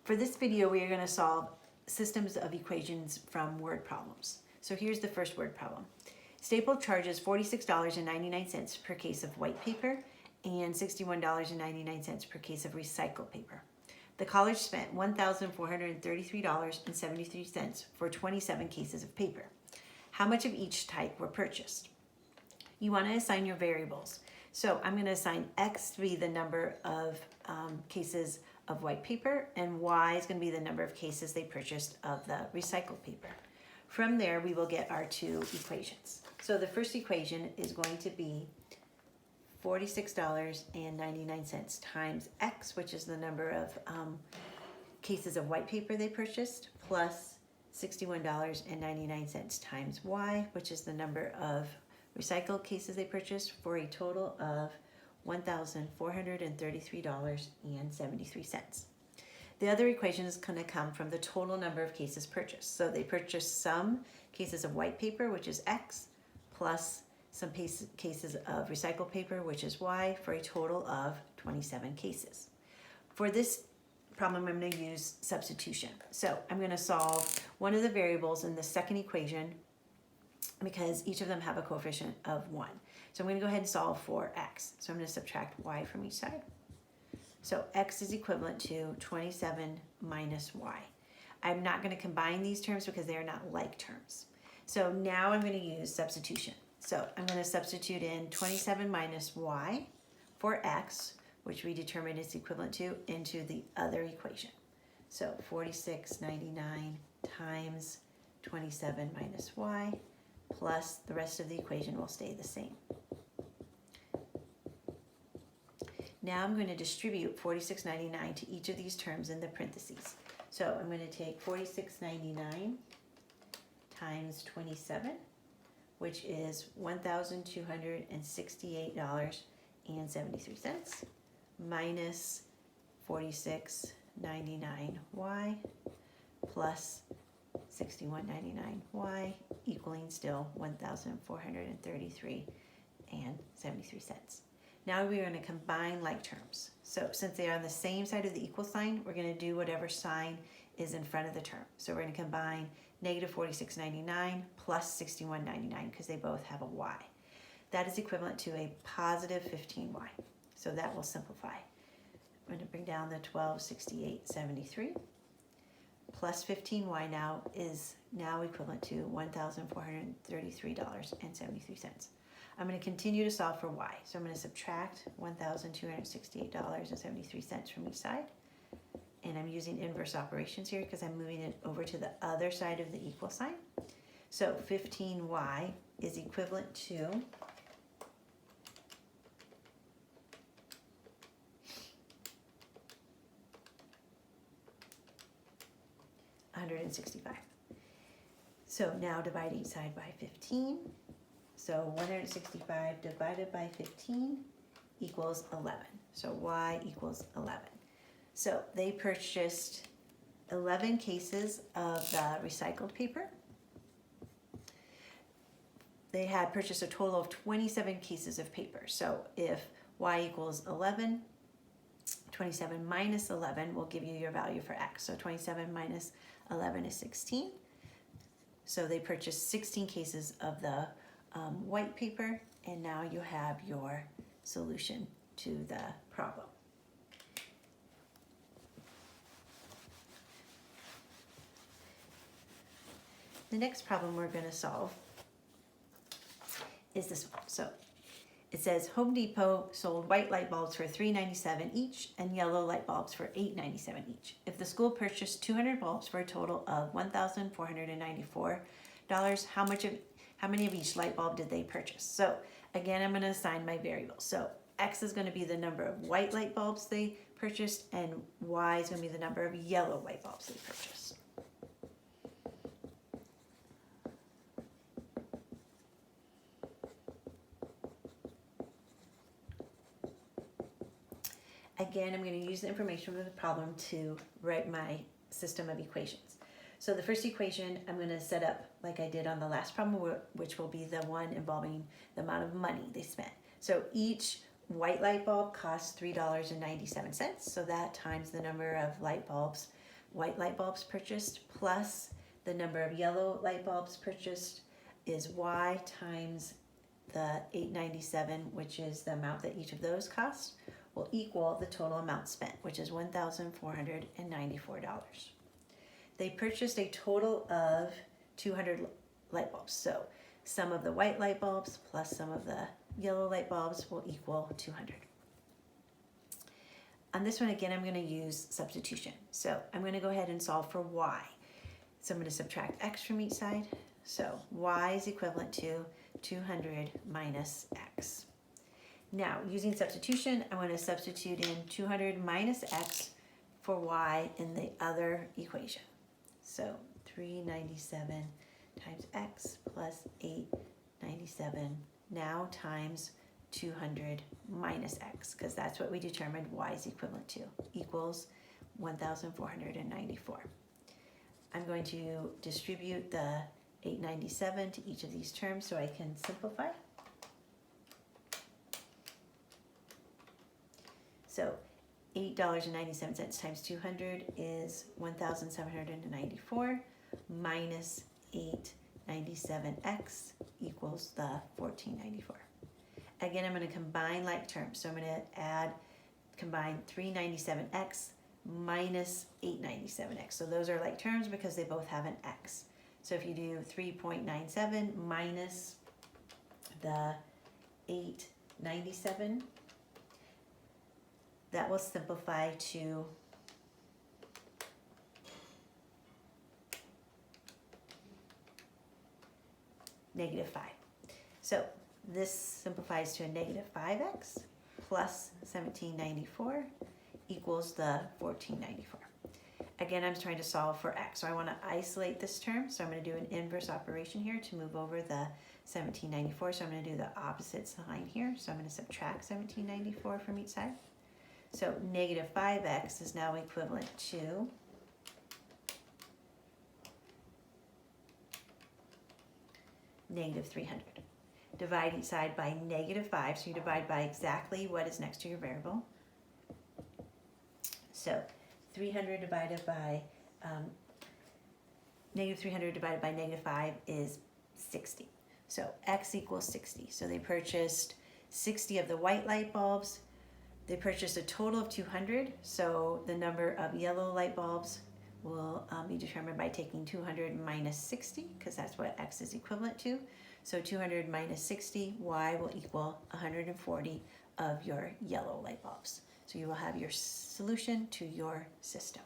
For this video, we are going to solve systems of equations from word problems. So here's the first word problem. Staples charges $46.99 per case of white paper and $61.99 per case of recycled paper. The college spent $1,433.73 for 27 cases of paper. How much of each type were purchased? You want to assign your variables. So I'm going to assign X to be the number of cases of white paper, and Y is going to be the number of cases they purchased of the recycled paper. From there, we will get our two equations. So the first equation is going to be $46.99 times X, which is the number of cases of white paper they purchased, plus $61.99 times Y, which is the number of recycled cases they purchased, for a total of $1,433.73. The other equation is going to come from the total number of cases purchased. So they purchased some cases of white paper, which is X, plus some cases of recycled paper, which is Y, for a total of 27 cases. For this problem, I'm going to use substitution. So I'm going to solve one of the variables in the second equation because each of them have a coefficient of 1. So I'm going to go ahead and solve for X. So I'm going to subtract Y from each side. So X is equivalent to 27 minus Y. I'm not going to combine these terms because they are not like terms. So now I'm going to use substitution. So I'm going to substitute in 27 minus Y for X, which we determined is equivalent to, into the other equation. So 46.99 times 27 minus Y, plus the rest of the equation will stay the same. Now I'm going to distribute 46.99 to each of these terms in the parentheses. So I'm going to take 46.99 times 27, which is $1,268.73, minus 46.99Y plus 61.99Y, equaling still $1,433.73. Now we're going to combine like terms. So since they are on the same side of the equal sign, we're going to do whatever sign is in front of the term. So we're going to combine negative 46.99 plus 61.99 because they both have a Y. That is equivalent to a positive 15Y. So that will simplify. I'm going to bring down the 1268.73 plus 15Y now is now equivalent to $1,433.73. I'm going to continue to solve for Y. So I'm going to subtract $1,268.73 from each side. And I'm using inverse operations here because I'm moving it over to the other side of the equal sign. So 15Y is equivalent to $165. So now divide each side by 15. So 165 divided by 15 equals 11. So Y equals 11. So they purchased 11 cases of the recycled paper. They had purchased a total of 27 cases of paper. So if Y equals 11, 27 minus 11 will give you your value for X. So 27 minus 11 is 16. So they purchased 16 cases of the white paper, and now you have your solution to the problem. The next problem we're going to solve is this one. So it says Home Depot sold white light bulbs for $3.97 each and yellow light bulbs for $8.97 each. If the school purchased 200 bulbs for a total of $1,494, how many of each light bulb did they purchase? So again, I'm going to assign my variables. So X is going to be the number of white light bulbs they purchased, and Y is going to be the number of yellow light bulbs they purchased. Again, I'm going to use the information from the problem to write my system of equations. So the first equation I'm going to set up like I did on the last problem, which will be the one involving the amount of money they spent. So each white light bulb costs $3.97. So that times the number of light bulbs white light bulbs purchased plus the number of yellow light bulbs purchased is y times the $897, which is the amount that each of those cost, will equal the total amount spent, which is $1,494. They purchased a total of 200 light bulbs. So sum of the white light bulbs plus some of the yellow light bulbs will equal 200. On this one, again, I'm going to use substitution. So I'm going to go ahead and solve for y. So I'm going to subtract x from each side. So y is equivalent to 200 minus x. Now, using substitution, I want to substitute in 200 minus x for y in the other equation. So 397 times x plus 897 now times 200 minus x, because that's what we determined y is equivalent to, equals 1,494. I'm going to distribute the 897 to each of these terms so I can simplify. So $8.97 times 200 is 1,794 minus 897x equals the 1494. Again, I'm going to combine like terms. So I'm going to combine 397x minus 897x. So those are like terms because they both have an x. So if you do 3.97 minus the 897, that will simplify to -5. So this simplifies to a -5x plus 1794 equals the 1494. Again, I'm trying to solve for x. So I want to isolate this term. So I'm going to do an inverse operation here to move over the 1794. So I'm going to do the opposite sign here. So I'm going to subtract 1794 from each side. So -5x is now equivalent to -300. Divide each side by -5, so you divide by exactly what is next to your variable. So 300 divided by -300 divided by -5 is 60. So x equals 60. So they purchased 60 of the white light bulbs. They purchased a total of 200. So the number of yellow light bulbs will be determined by taking 200 minus 60, because that's what x is equivalent to. So 200 minus 60, y will equal 140 of your yellow light bulbs. So you will have your solution to your system.